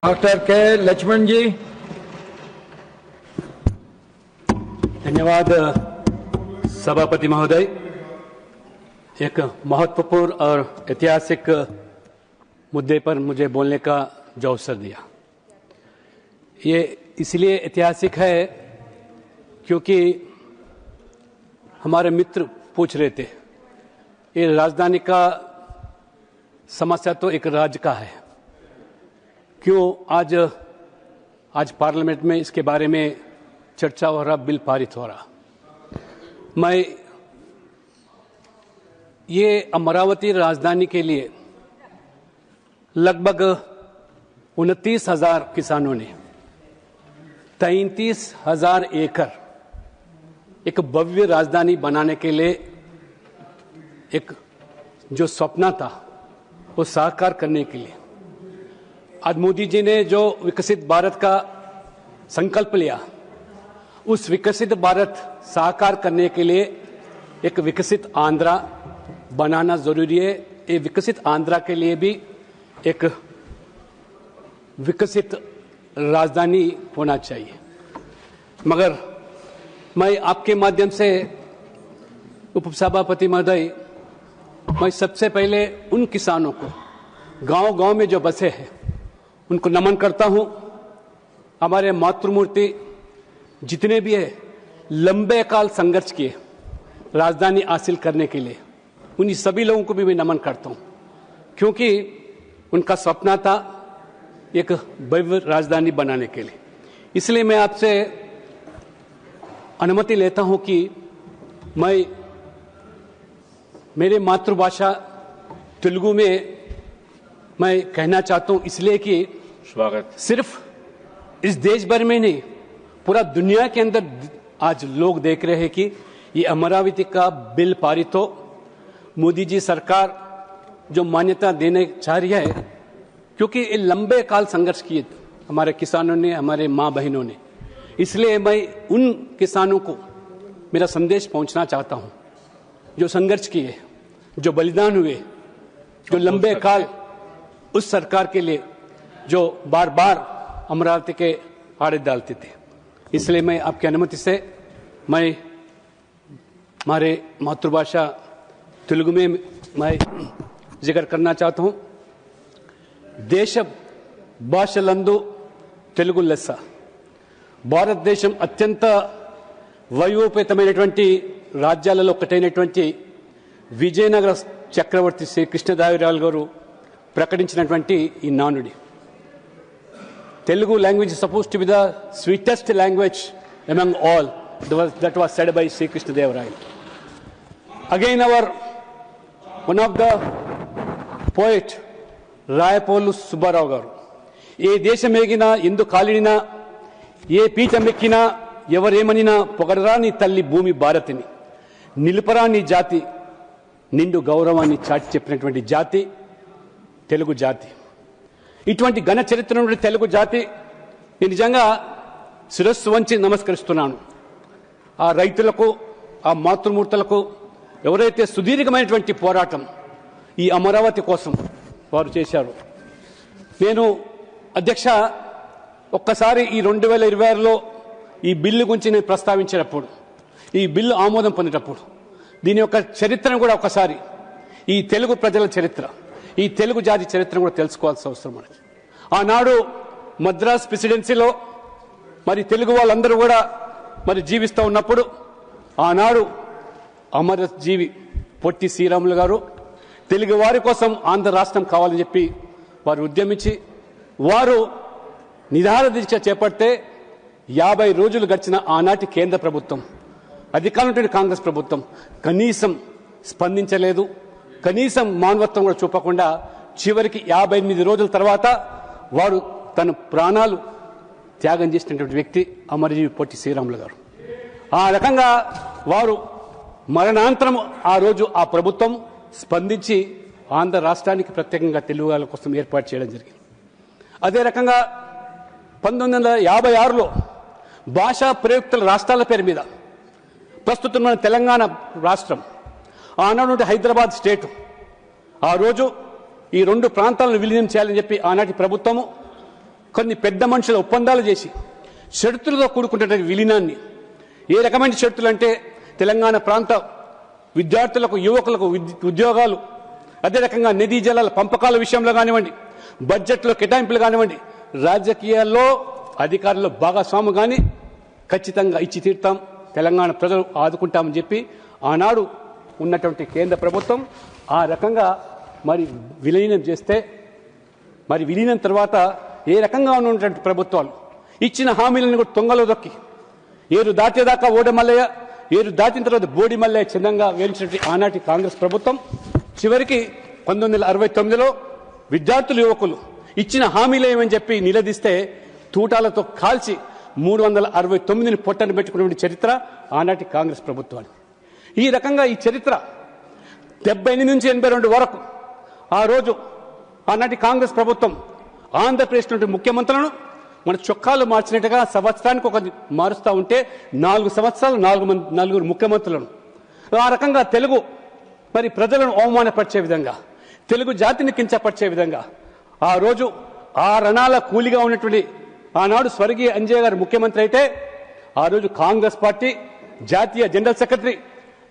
Doctor के लक्ष्मण जी। धन्यवाद सभापति महोदय। एक महत्वपूर्ण और ऐतिहासिक मुद्दे पर मुझे बोलने का जो अवसर दिया, ये इसलिए ऐतिहासिक है क्योंकि हमारे मित्र पूछ रहे थे, ये राजधानी का समस्या तो एक राज्य का है, क्यों आज पार्लियामेंट में इसके बारे में चर्चा हो रहा, बिल पारित हो रहा। मैं ये अमरावती राजधानी के लिए लगभग 29,000 किसानों ने 33,000 एकड़ एक भव्य राजधानी बनाने के लिए एक जो सपना था वो साकार करने के लिए आज मोदी जी ने जो विकसित भारत का संकल्प लिया, उस विकसित भारत साकार करने के लिए एक विकसित आंध्रा बनाना जरूरी है। ये विकसित आंध्रा के लिए भी एक विकसित राजधानी होना चाहिए। मगर मैं आपके माध्यम से उपसभापति महोदय, मैं सबसे पहले उन किसानों को गांव-गांव में जो बसे हैं उनको नमन करता हूं। हमारे मातृमूर्ति जितने भी है लंबे काल संघर्ष किए राजधानी हासिल करने के लिए, उन्हीं सभी लोगों को भी मैं नमन करता हूं, क्योंकि उनका सपना था एक भव्य राजधानी बनाने के लिए। इसलिए मैं आपसे अनुमति लेता हूं कि मैं मेरे मातृभाषा तेलुगु में मैं कहना चाहता हूं, इसलिए कि स्वागत सिर्फ इस देश भर में नहीं, पूरा दुनिया के अंदर आज लोग देख रहे हैं कि ये अमरावती का बिल पारित हो। मोदी जी सरकार जो मान्यता देने चाह रही है, क्योंकि ये लंबे काल संघर्ष किए हमारे किसानों ने, हमारे मां बहनों ने। इसलिए मैं उन किसानों को मेरा संदेश पहुंचना चाहता हूं जो संघर्ष किए, जो बलिदान हुए, जो लंबे काल उस सरकार के लिए जो बार बार अमरावती के आड़े डालते थे। इसलिए मैं आपकी अनुमति से मैं हमारे मातृभाषा तेलुगु में मैं जिक्र करना चाहता हूं। देश భాషలందు తెలుగు లెస్స। భారతదేశం అత్యంత వైభవపేతమైనటువంటి రాజ్యాలలో ఒకటైనటువంటి విజయనగర చక్రవర్తి శ్రీ కృష్ణదేవరాయలు గారు ప్రకటించినటువంటి ఈ నానుడి, Telugu language is supposed to be the sweetest language among all. That was said by Sri Krishna Deva Raya. Again, one of the poet, Rayapolu Subbarao garu, ఏ దేశమేగినా ఎందు కాలిడినా ఏ పీఠమెక్కినా ఎవరేమనినా పొగడరా నీ తల్లి భూమి భారతిని, నిలుపరా నీ జాతి నిండు గౌరవాన్ని చాటి చెప్పినటువంటి జాతి తెలుగు జాతి. ఇటువంటి ఘన చరిత్ర నుండి తెలుగు జాతి నేను నిజంగా శిరస్సు వంచి నమస్కరిస్తున్నాను. ఆ రైతులకు, ఆ మాతృమూర్తులకు ఎవరైతే సుదీర్ఘమైనటువంటి పోరాటం ఈ అమరావతి కోసం వారు చేశారు. నేను అధ్యక్ష ఒక్కసారి ఈ 2026లో ఈ బిల్లు గురించి నేను ప్రస్తావించినప్పుడు, ఈ బిల్లు ఆమోదం పొందేటప్పుడు దీని యొక్క చరిత్రను కూడా ఒకసారి, ఈ తెలుగు ప్రజల చరిత్ర, ఈ తెలుగు జాతి చరిత్ర కూడా తెలుసుకోవాల్సిన అవసరం మనకి. ఆనాడు మద్రాస్ ప్రెసిడెన్సీలో మరి తెలుగు వాళ్ళందరూ కూడా మరి జీవిస్తూ ఉన్నప్పుడు ఆనాడు అమరజీవి పొట్టి శ్రీరాములు గారు తెలుగు వారి కోసం ఆంధ్ర రాష్ట్రం కావాలని చెప్పి వారు ఉద్యమించి వారు నిరాహార దీక్ష చేపడితే 50 రోజులు గడిచిన ఆనాటి కేంద్ర ప్రభుత్వం, అధికారంలో కాంగ్రెస్ ప్రభుత్వం కనీసం స్పందించలేదు. కనీసం మానవత్వం కూడా చూపకుండా చివరికి 58 రోజుల తర్వాత వారు తన ప్రాణాలు త్యాగం చేసినటువంటి వ్యక్తి అమరజీవి పొట్టి శ్రీరాములు గారు. ఆ రకంగా వారు మరణాంతరం ఆ రోజు ఆ ప్రభుత్వం స్పందించి ఆంధ్ర రాష్ట్రానికి ప్రత్యేకంగా తెలుగు వాళ్ళ కోసం ఏర్పాటు చేయడం జరిగింది. అదే రకంగా 1956లో భాషా ప్రయుక్తుల రాష్ట్రాల పేరు మీద ప్రస్తుతం మన తెలంగాణ రాష్ట్రం, ఆనాడు హైదరాబాద్ స్టేట్, ఆ రోజు ఈ రెండు ప్రాంతాలను విలీనం చేయాలని చెప్పి ఆనాటి ప్రభుత్వము కొన్ని పెద్ద మనుషుల ఒప్పందాలు చేసి షరతులతో కూడుకున్నటువంటి విలీనాన్ని, ఏ రకమైన షరతులు అంటే తెలంగాణ ప్రాంత విద్యార్థులకు, యువకులకు ఉద్యోగాలు, అదే రకంగా నదీ జలాల పంపకాల విషయంలో కానివ్వండి, బడ్జెట్లో కేటాయింపులు కానివ్వండి, రాజకీయాల్లో అధికారుల్లో భాగస్వాము కానీ ఖచ్చితంగా ఇచ్చి తీరుతాం, తెలంగాణ ప్రజలు ఆదుకుంటామని చెప్పి ఆనాడు ఉన్నటువంటి కేంద్ర ప్రభుత్వం ఆ రకంగా మరి విలీనం చేస్తే, మరి విలీనం తర్వాత ఏ రకంగా ఉన్నటువంటి ప్రభుత్వాలు ఇచ్చిన హామీలను కూడా తొంగలో దొక్కి ఏరు దాటేదాకా ఓడమల్లయ్య, ఏరు దాటిన తర్వాత బోడి మల్లయ్య చిన్నంగా వేయించినటువంటి ఆనాటి కాంగ్రెస్ ప్రభుత్వం చివరికి 1969లో విద్యార్థులు, యువకులు ఇచ్చిన హామీలు ఏమని చెప్పి నిలదీస్తే తూటాలతో కాల్చి 369ని పొట్టను పెట్టుకునే చరిత్ర ఆనాటి కాంగ్రెస్ ప్రభుత్వాన్ని. ఈ రకంగా ఈ చరిత్ర 78 నుంచి 82 వరకు ఆ రోజు ఆనాటి కాంగ్రెస్ ప్రభుత్వం ఆంధ్రప్రదేశ్ నుండి ముఖ్యమంత్రులను మన చొక్కాలు మార్చినట్టుగా సంవత్సరానికి ఒక మారుస్తూ ఉంటే 4 సంవత్సరాలు 4 ముఖ్యమంత్రులను ఆ రకంగా తెలుగు మరి ప్రజలను అవమానపరిచే విధంగా, తెలుగు జాతిని కించపరిచే విధంగా ఆ రోజు ఆ రణాల కూలిగా ఉన్నటువంటి ఆనాడు స్వర్గీయ అంజయ్య గారు ముఖ్యమంత్రి అయితే ఆ రోజు కాంగ్రెస్ పార్టీ జాతీయ జనరల్ సెక్రటరీ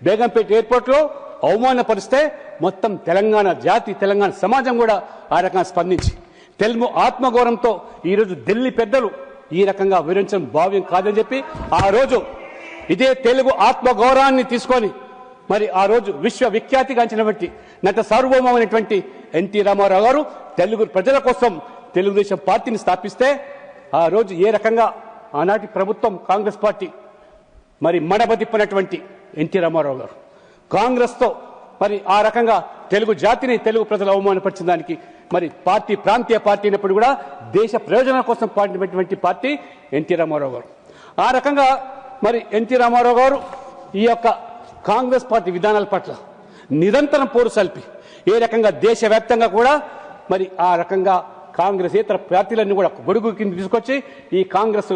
బేగంపేట ఎయిర్పోర్ట్లో అవమానపరిస్తే మొత్తం తెలంగాణ జాతి, తెలంగాణ సమాజం కూడా ఆ రకంగా స్పందించి తెలుగు ఆత్మగౌరవంతో ఈరోజు ఢిల్లీ పెద్దలు ఈ రకంగా వివరించడం భావ్యం కాదని చెప్పి ఆ రోజు ఇదే తెలుగు ఆత్మగౌరవాన్ని తీసుకొని మరి ఆ రోజు విశ్వవిఖ్యాతిగాంచినటువంటి నట సార్వభౌమైనటువంటి ఎన్టీ రామారావు గారు తెలుగు ప్రజల కోసం తెలుగుదేశం పార్టీని స్థాపిస్తే ఆ రోజు ఏ రకంగా ఆనాటి ప్రభుత్వం కాంగ్రెస్ పార్టీ మరి మడబదిప్పినటువంటి ఎన్టీ రామారావు గారు కాంగ్రెస్తో మరి ఆ రకంగా తెలుగు జాతిని, తెలుగు ప్రజలు అవమానపరిచిన దానికి మరి పార్టీ ప్రాంతీయ పార్టీ అయినప్పుడు కూడా దేశ ప్రయోజనాల కోసం పాటినటువంటి పార్టీ ఎన్టీ రామారావు గారు. ఆ రకంగా మరి ఎన్టీ రామారావు గారు ఈ యొక్క కాంగ్రెస్ పార్టీ విధానాల పట్ల నిరంతరం పోరు సల్పి ఏ రకంగా దేశవ్యాప్తంగా కూడా మరి ఆ రకంగా కాంగ్రెస్ ఇతర పార్టీలన్నీ కూడా గొడుగు కింద తీసుకొచ్చి ఈ కాంగ్రెస్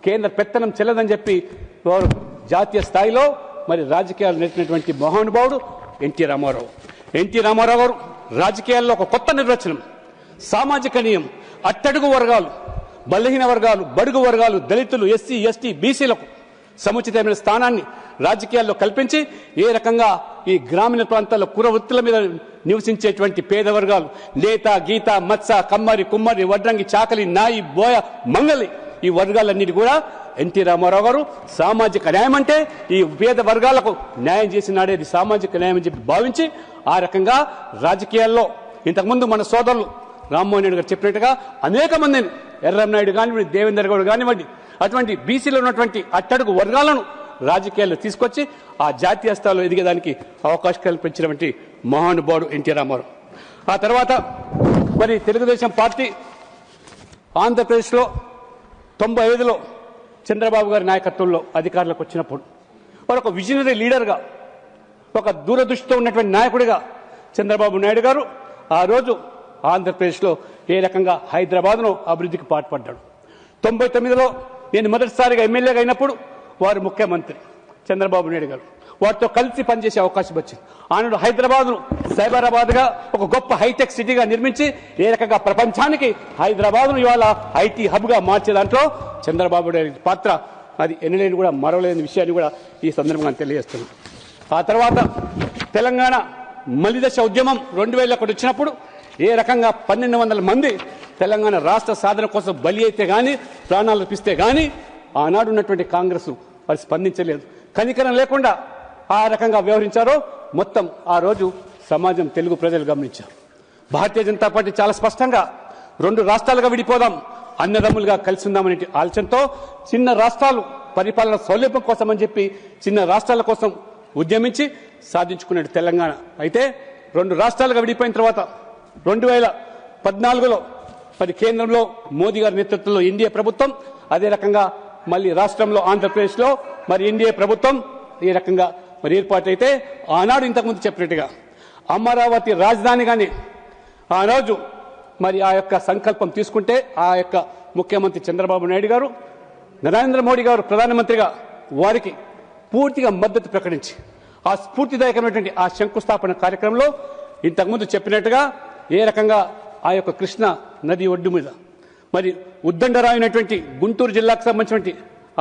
కేంద్ర పెత్తనం చెల్లదని చెప్పి జాతీయ స్థాయిలో మరి రాజకీయాలు నేర్పినటువంటి మహానుభావుడు ఎన్టీ రామారావు. ఎన్టీ రామారావు గారు రాజకీయాల్లో ఒక కొత్త నిర్వచనం, సామాజిక నియమం, అట్టడుగు వర్గాలు, బలహీన వర్గాలు, బడుగు వర్గాలు, దళితులు, ఎస్సీ, ఎస్టీ, బీసీలకు సముచితమైన స్థానాన్ని రాజకీయాల్లో కల్పించి ఏ రకంగా ఈ గ్రామీణ ప్రాంతాల్లో కుల వృత్తుల మీద నివసించేటువంటి పేద వర్గాలు నేత, గీత, మత్స, కమ్మరి, కుమ్మరి, వడ్రంగి, చాకలి, నాయి, బోయ, మంగలి ఈ వర్గాలన్నిటి కూడా ఎన్టీ రామారావు గారు సామాజిక న్యాయం అంటే ఈ పేద వర్గాలకు న్యాయం చేసినాడే ఇది సామాజిక న్యాయం అని చెప్పి భావించి ఆ రకంగా రాజకీయాల్లో ఇంతకుముందు మన సోదరులు రామ్మోహన్ రెడ్డి గారు చెప్పినట్టుగా అనేక మందిని ఎర్రంనాయుడు కానివ్వండి, దేవేందర్ గౌడ్ కానివ్వండి, అటువంటి బీసీలో ఉన్నటువంటి అట్టడుగు వర్గాలను రాజకీయాల్లో తీసుకొచ్చి ఆ జాతీయ స్థాయిలో ఎదిగేదానికి అవకాశం కల్పించినటువంటి మహానుభావుడు ఎన్టీ రామారావు. ఆ తర్వాత మరి తెలుగుదేశం పార్టీ ఆంధ్రప్రదేశ్లో 95లో చంద్రబాబు గారి నాయకత్వంలో అధికారులకు వచ్చినప్పుడు వారు ఒక విజనరీ లీడర్గా, ఒక దూరదృష్టితో ఉన్నటువంటి నాయకుడిగా చంద్రబాబు నాయుడు గారు ఆ రోజు ఆంధ్రప్రదేశ్లో ఏ రకంగా హైదరాబాద్ను అభివృద్ధికి పాటుపడ్డాడు. 99లో నేను మొదటిసారిగా ఎమ్మెల్యేగా అయినప్పుడు వారు ముఖ్యమంత్రి చంద్రబాబు నాయుడు గారు వారితో కలిసి పనిచేసే అవకాశం వచ్చింది. ఆనాడు హైదరాబాద్ను సైబరాబాద్గా ఒక గొప్ప హైటెక్ సిటీగా నిర్మించి ఏ రకంగా ప్రపంచానికి హైదరాబాద్ను ఇవాళ ఐటీ హబ్గా మార్చే దాంట్లో చంద్రబాబు నాయుడు పాత్ర అది ఎన్నలేని కూడా మరవలేని విషయాన్ని కూడా ఈ సందర్భంగా తెలియజేస్తున్నాం. ఆ తర్వాత తెలంగాణ మలిదశ ఉద్యమం 2001 వచ్చినప్పుడు ఏ రకంగా 1200 మంది తెలంగాణ రాష్ట్ర సాధన కోసం బలి అయితే కానీ, ప్రాణాలు అర్పిస్తే కానీ ఆనాడు ఉన్నటువంటి కాంగ్రెస్ వారు స్పందించలేదు. కనికరం లేకుండా ఆ రకంగా వ్యవహరించారో మొత్తం ఆ రోజు సమాజం, తెలుగు ప్రజలు గమనించారు. భారతీయ జనతా పార్టీ చాలా స్పష్టంగా 2 రాష్ట్రాలుగా విడిపోదాం, అన్నదమ్ములుగా కలిసి ఉందామనే ఆలోచనతో చిన్న రాష్ట్రాలు పరిపాలన సౌలభ్యం కోసం అని చెప్పి చిన్న రాష్ట్రాల కోసం ఉద్యమించి సాధించుకున్నాడు తెలంగాణ. అయితే 2 రాష్ట్రాలుగా విడిపోయిన తర్వాత 2014లో మరి కేంద్రంలో మోదీ గారి నేతృత్వంలో ఎన్డీఏ ప్రభుత్వం, అదే రకంగా మళ్ళీ రాష్ట్రంలో ఆంధ్రప్రదేశ్లో మరి ఎన్డీఏ ప్రభుత్వం ఈ రకంగా మరి ఏర్పాటైతే ఆనాడు ఇంతకుముందు చెప్పినట్టుగా అమరావతి రాజధానిగానే ఆ రోజు మరి ఆ యొక్క సంకల్పం తీసుకుంటే ఆ యొక్క ముఖ్యమంత్రి చంద్రబాబు నాయుడు గారు, నరేంద్ర మోడీ గారు ప్రధానమంత్రిగా వారికి పూర్తిగా మద్దతు ప్రకటించి ఆ స్ఫూర్తిదాయకమైనటువంటి ఆ శంకుస్థాపన కార్యక్రమంలో ఇంతకుముందు చెప్పినట్టుగా ఏ రకంగా ఆ యొక్క కృష్ణ నది ఒడ్డు మీద మరి ఉద్దండరాయినటువంటి గుంటూరు జిల్లాకు సంబంధించినటువంటి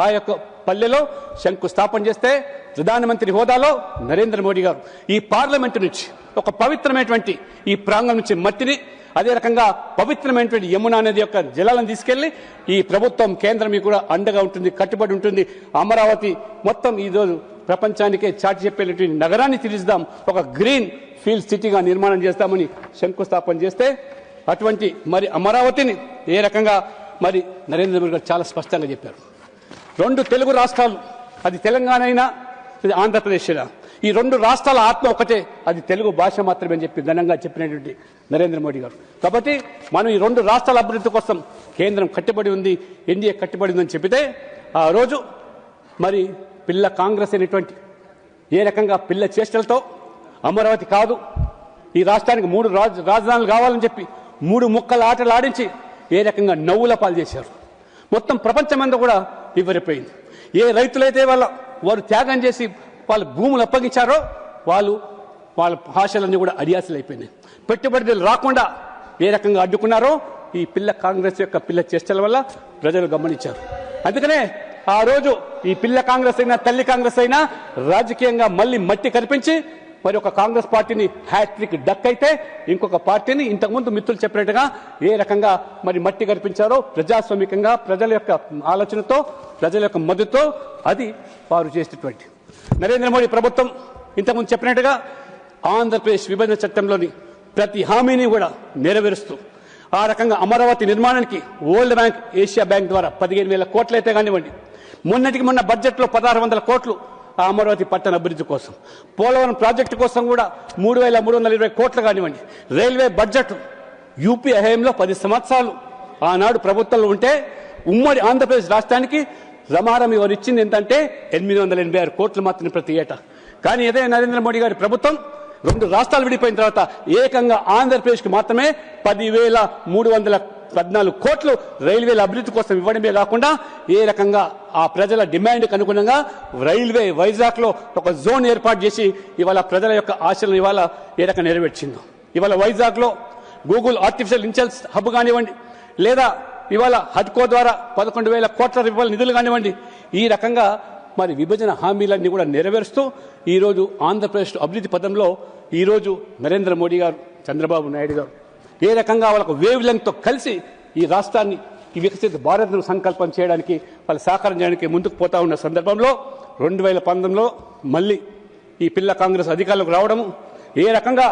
ఆ యొక్క పల్లెలో శంకుస్థాపన చేస్తే ప్రధానమంత్రి హోదాలో నరేంద్ర మోడీ గారు ఈ పార్లమెంటు నుంచి ఒక పవిత్రమైనటువంటి ఈ ప్రాంగణం నుంచి మట్టిని, అదే రకంగా పవిత్రమైనటువంటి యమున నది యొక్క జలాలను తీసుకెళ్లి ఈ ప్రభుత్వం కేంద్రం కూడా అండగా ఉంటుంది, కట్టుబడి ఉంటుంది. అమరావతి మొత్తం ఈరోజు ప్రపంచానికే చాటి చెప్పేటువంటి నగరాన్ని తీర్చిదాం, ఒక గ్రీన్ ఫీల్డ్ సిటీగా నిర్మాణం చేస్తామని శంకుస్థాపన చేస్తే అటువంటి మరి అమరావతిని ఏ రకంగా మరి నరేంద్ర మోడీ గారు చాలా స్పష్టంగా చెప్పారు. 2 తెలుగు రాష్ట్రాలు, అది తెలంగాణ అయినా ఇది ఆంధ్రప్రదేశ్ అయినా, ఈ 2 రాష్ట్రాల ఆత్మ ఒకటే, అది తెలుగు భాష మాత్రమే అని చెప్పి ఘనంగా చెప్పినటువంటి నరేంద్ర మోడీ గారు. కాబట్టి మనం ఈ 2 రాష్ట్రాల అభివృద్ధి కోసం కేంద్రం కట్టుబడి ఉంది, ఎన్డీఏ కట్టుబడి ఉందని చెప్పితే ఆ రోజు మరి పిల్ల కాంగ్రెస్ అయినటువంటి ఏ రకంగా పిల్ల చేష్టలతో అమరావతి కాదు, ఈ రాష్ట్రానికి 3 రాజధానులు కావాలని చెప్పి 3 ముక్కల ఆటలు ఆడించి ఏ రకంగా నవ్వుల పాలు చేశారు. మొత్తం ప్రపంచమంతా కూడా వివరిపోయింది. ఏ రైతులైతే వారు త్యాగం చేసి వాళ్ళ భూములు అప్పగించారో వాళ్ళ భాషలన్నీ కూడా అడియాసలు అయిపోయినాయి. పెట్టుబడులు రాకుండా ఏ రకంగా అడ్డుకున్నారో ఈ పిల్ల కాంగ్రెస్ యొక్క పిల్ల చేష్టల వల్ల ప్రజలు గమనించారు. అందుకనే ఆ రోజు ఈ పిల్ల కాంగ్రెస్ అయినా తల్లి కాంగ్రెస్ అయినా రాజకీయంగా మళ్ళీ మట్టి కనిపించి మరి ఒక కాంగ్రెస్ పార్టీని హ్యాట్రిక్ డక్ అయితే ఇంకొక పార్టీని ఇంతకుముందు మిత్రులు చెప్పినట్టుగా ఏ రకంగా మరి మట్టి కనిపించారో ప్రజాస్వామికంగా ప్రజల యొక్క ఆలోచనతో ప్రజల యొక్క మద్దతుతో అది వారు చేసినటువంటి నరేంద్ర మోడీ ప్రభుత్వం ఇంతకుముందు చెప్పినట్టుగా ఆంధ్రప్రదేశ్ విభజన చట్టంలోని ప్రతి హామీని కూడా నెరవేరుస్తూ ఆ రకంగా అమరావతి నిర్మాణానికి వరల్డ్ బ్యాంక్, ఏషియా బ్యాంక్ ద్వారా 15,000 కోట్లు అయితే కానివ్వండి, మొన్నటికి మొన్న బడ్జెట్లో 1,600 కోట్లు ఆ అమరావతి పట్టణ అభివృద్ధి కోసం, పోలవరం ప్రాజెక్టు కోసం కూడా 3,320 కోట్లు కానివ్వండి, రైల్వే బడ్జెట్ యూపీ హయాంలో 10 సంవత్సరాలు ఆనాడు ప్రభుత్వంలో ఉంటే ఉమ్మడి ఆంధ్రప్రదేశ్ రాష్ట్రానికి రమారమి వారు ఇచ్చింది ఏంటంటే 886 కోట్లు మాత్రమే ప్రతి ఏటా. కానీ అదే నరేంద్ర మోడీ గారి ప్రభుత్వం 2 రాష్ట్రాలు విడిపోయిన తర్వాత ఏకంగా ఆంధ్రప్రదేశ్కి మాత్రమే 10,314 కోట్లు రైల్వేల అభివృద్ధి కోసం ఇవ్వడమే కాకుండా ఏ రకంగా ఆ ప్రజల డిమాండ్కి అనుగుణంగా రైల్వే వైజాగ్లో ఒక జోన్ ఏర్పాటు చేసి ఇవాళ ప్రజల యొక్క ఆశలను ఇవాళ ఏ రకంగా నెరవేర్చిందో. ఇవాళ వైజాగ్లో గూగుల్ ఆర్టిఫిషియల్ ఇంటెలిజెన్స్ హబ్ కానివ్వండి, లేదా ఇవాళ హడ్కో ద్వారా 11,000 కోట్ల రూపాయల నిధులు కానివ్వండి, ఈ రకంగా మరి విభజన హామీలన్నీ కూడా నెరవేరుస్తూ ఈరోజు ఆంధ్రప్రదేశ్ అభివృద్ధి పదంలో ఈరోజు నరేంద్ర మోడీ గారు, చంద్రబాబు నాయుడు గారు ఏ రకంగా వాళ్ళకు వేవ్ లెంగ్త్తో కలిసి ఈ రాష్ట్రాన్ని ఈ వికసిత భారత్ను సంకల్పం చేయడానికి వాళ్ళు సహకారం చేయడానికి ముందుకు పోతా ఉన్న సందర్భంలో 2019లో మళ్ళీ ఈ పిల్ల కాంగ్రెస్ అధికారులకు రావడము, ఏ రకంగా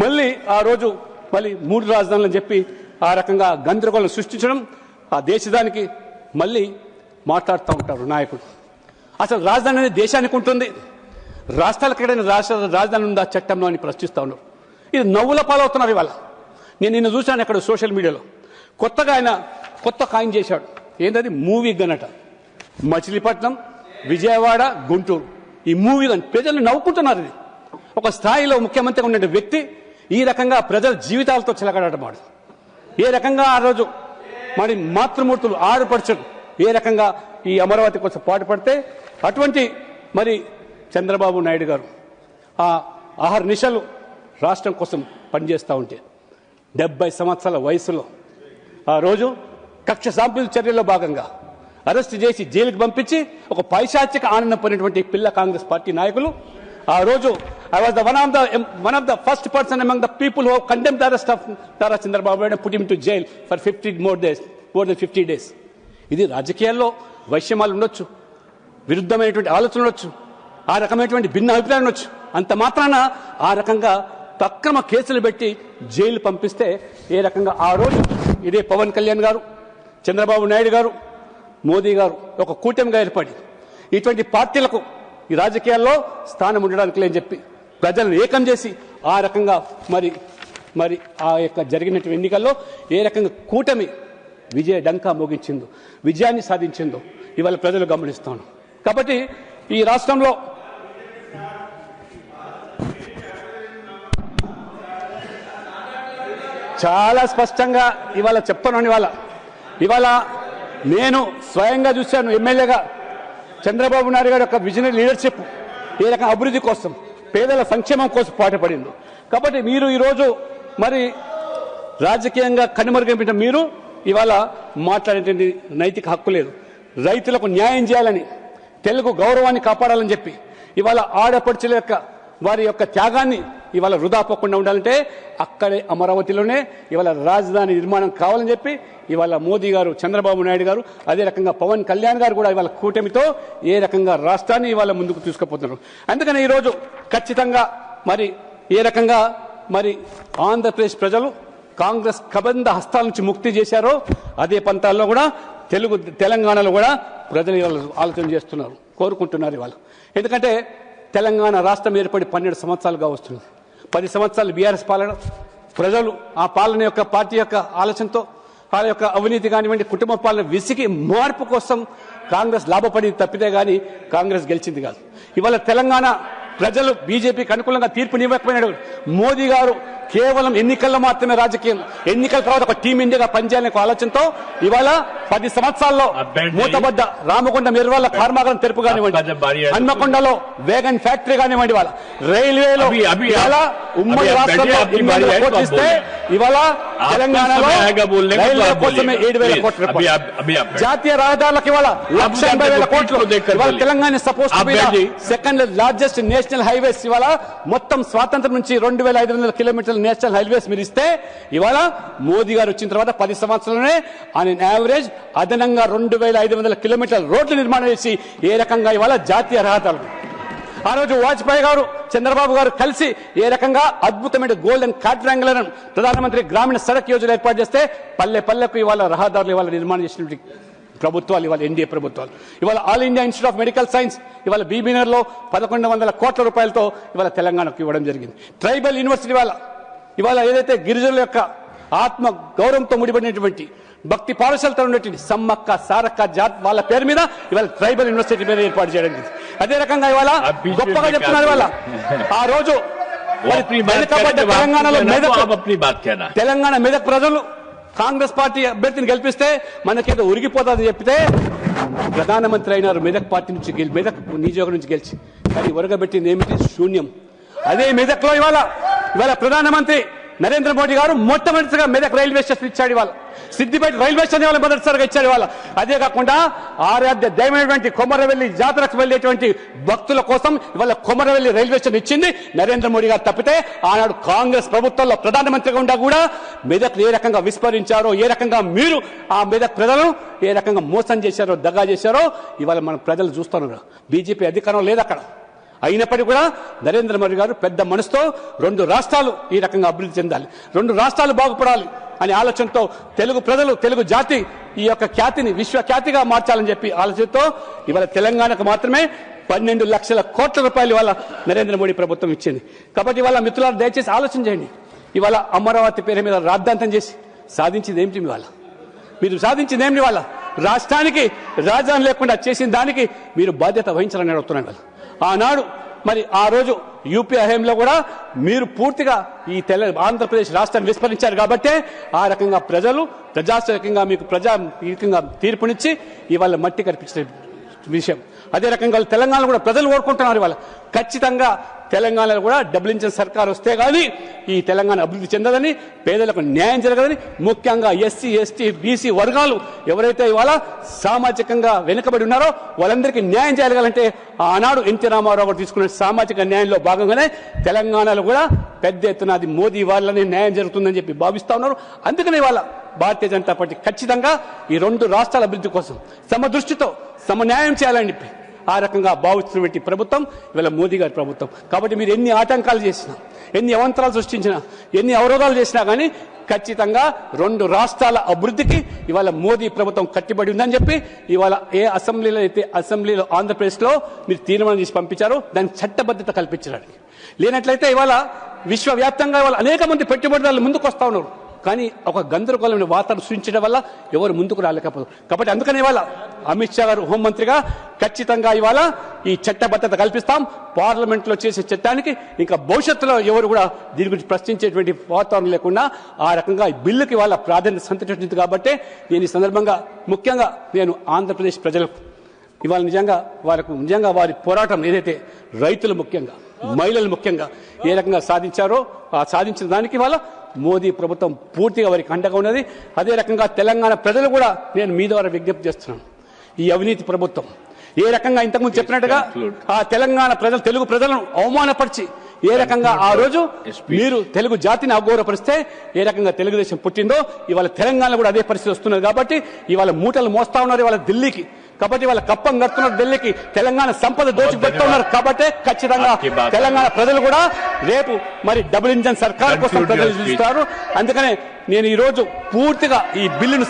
మళ్ళీ ఆ రోజు మళ్ళీ 3 రాజధానులని చెప్పి ఆ రకంగా గందరగోళం సృష్టించడం, ఆ దేశానికి మళ్ళీ మాట్లాడుతూ ఉంటారు నాయకుడు. అసలు రాజధాని అనేది దేశానికి ఉంటుంది, రాష్ట్రాలకు ఎక్కడైనా రాజధాని ఉందా చట్టంలో అని ప్రశ్నిస్తూ ఉన్నారు. ఇది నవ్వుల పాలవుతున్నారు. ఇవాళ నేను నిన్న చూశాను అక్కడ సోషల్ మీడియాలో కొత్తగా ఆయన కాయిన్ చేశాడు. ఏంటది? మూవీ గనట. మచిలీపట్నం, విజయవాడ, గుంటూరు ఈ మూవీ గన్ ప్రజలు నవ్వుకుంటున్నారు. ఇది ఒక స్థాయిలో ముఖ్యమంత్రిగా ఉన్న వ్యక్తి ఈ రకంగా ప్రజల జీవితాలతో చిలకడటమాడు. ఏ రకంగా ఆ రోజు మరి మాతృమూర్తులు ఆడపడుచులు ఏ రకంగా ఈ అమరావతి కోసం పాటుపడితే అటువంటి మరి చంద్రబాబు నాయుడు గారు ఆ ఆహార నిశలు రాష్ట్రం కోసం పనిచేస్తూ ఉంటే 70 సంవత్సరాల వయసులో ఆ రోజు కక్ష సాంపుల్ చర్యల్లో భాగంగా అరెస్ట్ చేసి జైలుకి పంపించి ఒక పైశాచిక ఆనందం పొందినటువంటి పిల్ల కాంగ్రెస్ పార్టీ నాయకులు ఆ రోజు I was one of the first person among the people who condemned the arrest of Tara Chandrababu and put him to jail for 50 more than 50 days. ఇది రాజకీయాల్లో వైషమ్యాలు ఉండొచ్చు, విరుద్ధమైనటువంటి ఆలోచన ఉండొచ్చు, ఆ రకమైనటువంటి భిన్న అభిప్రాయం ఉండొచ్చు. అంత మాత్రాన ఆ రకంగా అక్రమ కేసులు పెట్టి జైలు పంపిస్తే ఏ రకంగా ఆ రోజు ఇదే పవన్ కళ్యాణ్ గారు, చంద్రబాబు నాయుడు గారు, మోదీ గారు ఒక కూటమిగా ఏర్పడి ఇటువంటి పార్టీలకు ఈ రాజకీయాల్లో స్థానం ఉండడానికి లేని చెప్పి ప్రజలను ఏకం చేసి ఆ రకంగా మరి ఆ యొక్క జరిగినటువంటి ఎన్నికల్లో ఏ రకంగా కూటమి విజయ డంకా మోగించిందో, విజయాన్ని సాధించిందో ఇవాళ ప్రజలు గమనిస్తాను. కాబట్టి ఈ రాష్ట్రంలో చాలా స్పష్టంగా ఇవాళ చెప్తాను. ఇవాళ నేను స్వయంగా చూశాను ఎమ్మెల్యేగా చంద్రబాబు నాయుడు గారి యొక్క విజనరీ లీడర్షిప్ ఏ రకం అభివృద్ధి కోసం, పేదల సంక్షేమం కోసం పాటుపడింది. కాబట్టి మీరు ఈరోజు మరి రాజకీయంగా కనుమరుగైన మీరు ఇవాళ మాట్లాడేటువంటి నైతిక హక్కు లేదు. రైతులకు న్యాయం చేయాలని, తెలుగు గౌరవాన్ని కాపాడాలని చెప్పి ఇవాళ ఆడపడుచుల యొక్క వారి యొక్క త్యాగాన్ని ఇవాళ వృధా పోకుండా ఉండాలంటే అక్కడే అమరావతిలోనే ఇవాళ రాజధాని నిర్మాణం కావాలని చెప్పి ఇవాళ మోదీ గారు, చంద్రబాబు నాయుడు గారు, అదే రకంగా పవన్ కళ్యాణ్ గారు కూడా ఇవాళ కూటమితో ఏ రకంగా రాష్ట్రాన్ని ఇవాళ ముందుకు తీసుకుపోతున్నారు. అందుకని ఈరోజు ఖచ్చితంగా మరి ఏ రకంగా మరి ఆంధ్రప్రదేశ్ ప్రజలు కాంగ్రెస్ కబంధ హస్తాల నుంచి ముక్తి చేశారో అదే పంతాల్లో కూడా తెలంగాణలో కూడా ప్రజలు ఆలోచన చేస్తున్నారు, కోరుకుంటున్నారు ఇవాళ. ఎందుకంటే తెలంగాణ రాష్ట్రం ఏర్పడి 12 సంవత్సరాలుగా వస్తుంది. 10 సంవత్సరాలు బీఆర్ఎస్ పాలన, ప్రజలు ఆ పాలన యొక్క పార్టీ యొక్క ఆలోచనతో వాళ్ళ యొక్క అవినీతి కానివ్వండి, కుటుంబ పాలన విసిగి మార్పు కోసం కాంగ్రెస్ లాభపడి తప్పితే గానీ కాంగ్రెస్ గెలిచింది కాదు. ఇవాళ తెలంగాణ ప్రజలు బీజేపీకి అనుకూలంగా తీర్పునివ్వకపోయినాడు. మోదీ గారు కేవలం ఎన్నికల్లో మాత్రమే రాజకీయం, ఎన్నికల తర్వాత ఒక టీం ఇండియాగా పనిచేయాలనే ఆలోచనతో ఇవాళ 10 సంవత్సరాల్లో మూతబడ్డ రామకొండ నిర్వాళ్ళ కర్మాగారం తెరుపు కానివ్వండి, హన్మకొండలో వేగన్ ఫ్యాక్టరీ కానివ్వండి, ఇవాళ రైల్వేలో ఇవాళ ఉమ్మడి రాష్ట్రంలో కోటిస్తే ఇవాళ తెలంగాణలో రైల్వే కోసమే 7,000 కోట్ల రూపాయలు, జాతీయ రహదారులకు ఇవాళ 1,80,000 కోట్లు. ఇవాళ Telangana suppose second largest national highways ఇవాళ మొత్తం స్వాతంత్రం నుంచి 2,500 కిలోమీటర్ల నేషనల్ హైవేస్ మీరు ఇస్తే ఇవాళ మోదీ గారు వచ్చిన తర్వాత 10 సంవత్సరాలనే ఆన్ యావరేజ్ అదనంగా 2,500 కిలోమీటర్ల రోడ్లు నిర్మాణం చేసి ఏ రకంగా ఇవాళ జాతీయ రహదారులు, ఆ రోజు వాజ్పేయి గారు, చంద్రబాబు గారు కలిసి ఏ రకంగా అద్భుతమైన గోల్డెన్ క్వాడ్రాంగులర్ ప్రధానమంత్రి గ్రామీణ సడక్ యోజన ఏర్పాటు చేస్తే పల్లె పల్లెకు ఇవాళ రహదారులు ఇవాళ నిర్మాణం చేసినటువంటి ప్రభుత్వాలు ఇవాళ ఎన్డీఏ ప్రభుత్వాలు. ఇవాళ all India institute of medical science ఇవాళ బీబీనర్లో 1,100 కోట్ల రూపాయలతో ఇవాళ తెలంగాణకు ఇవ్వడం జరిగింది. ట్రైబల్ యూనివర్సిటీ ఇవాళ ఏదైతే గిరిజనుల యొక్క ఆత్మ గౌరవంతో ముడిపడినటువంటి భక్తి పాఠశాలతో ఉన్నటువంటి సమ్మక్క సారక్క జాత్ వాళ్ళ పేరు మీద ఇవాళ ట్రైబల్ యూనివర్సిటీ మీద ఏర్పాటు చేయడం జరిగింది. అదే రకంగా ఇవాళ గొప్పగా చెప్తున్నారు. ఇవాళ ఆ రోజు తెలంగాణలో తెలంగాణ మెదక్ ప్రజలు కాంగ్రెస్ పార్టీ అభ్యర్థిని గెలిపిస్తే మనకేదో ఉరిగిపోతుందని చెప్తే ప్రధానమంత్రి అయినారు మెదక్ పార్టీ నుంచి, మెదక్ నియోజకవర్గం నుంచి గెలిచి. కానీ ఉరగబెట్టింది ఏమిటి? శూన్యం. అదే మెదక్లో ఇవాళ ప్రధానమంత్రి నరేంద్ర మోడీ గారు మొట్టమొదటిగా మెదక్ రైల్వే స్టేషన్ ఇచ్చాడు. ఇవాళ సిద్దిపేట రైల్వే స్టేషన్ ఇవాళ మొదటిసారిగా ఇచ్చాడు. ఇవాళ అదే కాకుండా ఆరాధ్య దైవమైనటువంటి కొమరవెల్లి జాతరకు వెళ్లేటువంటి భక్తుల కోసం ఇవాళ కొమరవెల్లి రైల్వే స్టేషన్ ఇచ్చింది నరేంద్ర మోడీ గారు. తప్పితే ఆనాడు కాంగ్రెస్ ప్రభుత్వంలో ప్రధానమంత్రిగా ఉండా కూడా మెదక్ ఏ రకంగా విస్మరించారో, ఏ రకంగా మీరు ఆ మెదక్ ప్రజలను ఏ రకంగా మోసం చేశారో, దగా చేశారో ఇవాళ మన ప్రజలు చూస్తున్నారు. బీజేపీ అధికారం లేదు అక్కడ. అయినప్పటికీ కూడా నరేంద్ర మోడీ గారు పెద్ద మనసుతో 2 రాష్ట్రాలు ఈ రకంగా అభివృద్ధి చెందాలి, 2 రాష్ట్రాలు బాగుపడాలి అనే ఆలోచనతో తెలుగు ప్రజలు, తెలుగు జాతి ఈ యొక్క ఖ్యాతిని విశ్వఖ్యాతిగా మార్చాలని చెప్పి ఆలోచనతో ఇవాళ తెలంగాణకు మాత్రమే 12 లక్షల కోట్ల రూపాయలు ఇవాళ నరేంద్ర మోడీ ప్రభుత్వం ఇచ్చింది. కాబట్టి ఇవాళ మిత్రులారా దయచేసి ఆలోచన చేయండి. ఇవాళ అమరావతి పేరు మీద రాద్ధాంతం చేసి సాధించింది ఏమిటి? ఇవాళ మీరు సాధించింది ఏమిటి? ఇవాళ రాష్ట్రానికి రాజధాని లేకుండా చేసిన దానికి మీరు బాధ్యత వహించాలని అడుగుతున్నాను. ఆనాడు మరి ఆ రోజు యూపీ హయాంలో కూడా మీరు పూర్తిగా ఈ ఆంధ్రప్రదేశ్ రాష్ట్రాన్ని విస్మరించారు కాబట్టే ఆ రకంగా ప్రజలు ప్రజాస్వామికంగా మీకు ప్రజాకంగా తీర్పునిచ్చి ఇవాళ మట్టి కనిపించిన విషయం. అదే రకంగా తెలంగాణలో కూడా ప్రజలు కోరుకుంటున్నారు. ఇవాళ ఖచ్చితంగా తెలంగాణలో కూడా డబుల్ ఇంజిన్ సర్కార్ వస్తే గానీ ఈ తెలంగాణ అభివృద్ధి చెందదని, పేదలకు న్యాయం జరగదని, ముఖ్యంగా ఎస్సీ ఎస్టీ బీసీ వర్గాలు ఎవరైతే ఇవాళ సామాజికంగా వెనుకబడి ఉన్నారో వాళ్ళందరికీ న్యాయం చేయగలంటే ఆనాడు ఎన్టీ రామారావు గారు తీసుకున్న సామాజిక న్యాయంలో భాగంగానే తెలంగాణలో కూడా పెద్ద ఎత్తున అది మోదీ వాళ్ళని న్యాయం జరుగుతుందని చెప్పి భావిస్తా ఉన్నారు. అందుకనే ఇవాళ భారతీయ జనతా పార్టీ ఖచ్చితంగా ఈ 2 రాష్ట్రాల అభివృద్ధి కోసం సమదృష్టితో సమన్యాయం చేయాలని చెప్పి ఆ రకంగా భావిస్తున్నటువంటి ప్రభుత్వం ఇవాళ మోదీ గారి ప్రభుత్వం. కాబట్టి మీరు ఎన్ని ఆటంకాలు చేసినా, ఎన్ని అవంతరాలు సృష్టించినా, ఎన్ని అవరోధాలు చేసినా కానీ ఖచ్చితంగా 2 రాష్ట్రాల అభివృద్ధికి ఇవాళ మోదీ ప్రభుత్వం కట్టుబడి ఉందని చెప్పి ఇవాళ ఏ అసెంబ్లీలో అయితే అసెంబ్లీలో ఆంధ్రప్రదేశ్లో మీరు తీర్మానం చేసి పంపించారో దానికి చట్టబద్ధత కల్పించడానికి. లేనట్లయితే ఇవాళ విశ్వవ్యాప్తంగా ఇవాళ అనేక మంది పెట్టుబడిదారులు ముందుకు వస్తా ఉన్నారు. కానీ ఒక గందరగోళమైన వాతావరణం సృష్టించడం వల్ల ఎవరు ముందుకు రాలేకపోతారు. కాబట్టి అందుకని ఇవాళ అమిత్ షా గారు హోంమంత్రిగా ఖచ్చితంగా ఇవాళ ఈ చట్టబద్ధత కల్పిస్తాం. పార్లమెంట్లో చేసే చట్టానికి ఇంకా భవిష్యత్తులో ఎవరు కూడా దీని గురించి ప్రశ్నించేటువంటి వాతావరణం లేకుండా ఆ రకంగా ఈ బిల్లుకి వాళ్ళ ప్రాధాన్యత సంతరించింది. కాబట్టి దీని సందర్భంగా ముఖ్యంగా నేను ఆంధ్రప్రదేశ్ ప్రజలకు ఇవాళ నిజంగా వారి పోరాటం ఏదైతే రైతులు ముఖ్యంగా మహిళలు ముఖ్యంగా ఏ రకంగా సాధించారో ఆ సాధించిన దానికి ఇవాళ మోదీ ప్రభుత్వం పూర్తిగా వారికి అండగా ఉన్నది. అదే రకంగా తెలంగాణ ప్రజలు కూడా నేను మీ ద్వారా విజ్ఞప్తి చేస్తున్నాను. ఈ అవినీతి ప్రభుత్వం ఏ రకంగా ఇంతకుముందు చెప్పినట్టుగా ఆ తెలంగాణ ప్రజలు తెలుగు ప్రజలను అవమానపరిచి ఏ రకంగా ఆ రోజు మీరు తెలుగు జాతిని అగౌరవపరిస్తే ఏ రకంగా తెలుగుదేశం పుట్టిందో ఇవాళ తెలంగాణ కూడా అదే పరిస్థితి వస్తున్నది. కాబట్టి ఇవాళ మూటలు మోస్తా ఉన్నారు ఇవాళ ఢిల్లీకి, కాబట్టి వాళ్ళ కప్పం కడుతున్నారు ఢిల్లీకి, తెలంగాణ సంపద దోచుపెడతా ఉన్నారు. కాబట్టి ఖచ్చితంగా తెలంగాణ ప్రజలు కూడా రేపు మరి డబుల్ ఇంజన్ సర్కార్ కోసం ప్రజలు చూస్తారు. అందుకనే నేను ఈ రోజు పూర్తిగా ఈ బిల్లును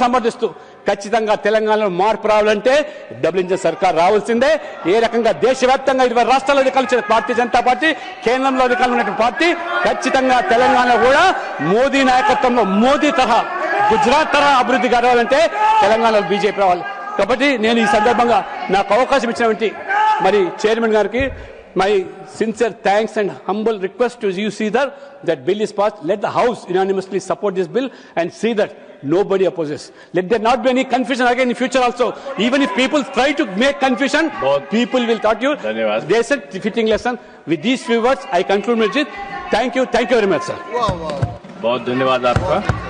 సమర్థిస్తూ ఖచ్చితంగా తెలంగాణలో మార్పు రావాలంటే డబుల్ ఇంజన్ సర్కార్ రావాల్సిందే. ఏ రకంగా దేశవ్యాప్తంగా 20 రాష్ట్రాల్లో అధికారులు భారతీయ జనతా పార్టీ, కేంద్రంలో అధికారులు ఉన్నటువంటి పార్టీ ఖచ్చితంగా తెలంగాణ కూడా మోదీ నాయకత్వంలో మోదీ తరహా గుజరాత్ తరహా అభివృద్ధి కావాలంటే తెలంగాణలో బీజేపీ రావాలి. కాబట్టి నేను ఈ సందర్భంగా నాకు అవకాశం ఇచ్చినటువంటి మరి చైర్మన్ గారికి my sincere thanks and humble request to you see that bill is passed. Let the house unanimously support this bill and see that nobody opposes. Let there not be any confusion again in future also. Even if people try to make confusion, people will taught you. They said fitting lesson. With these few words I conclude my speech. Thank you very much sir. बहुत धन्यवाद आपका.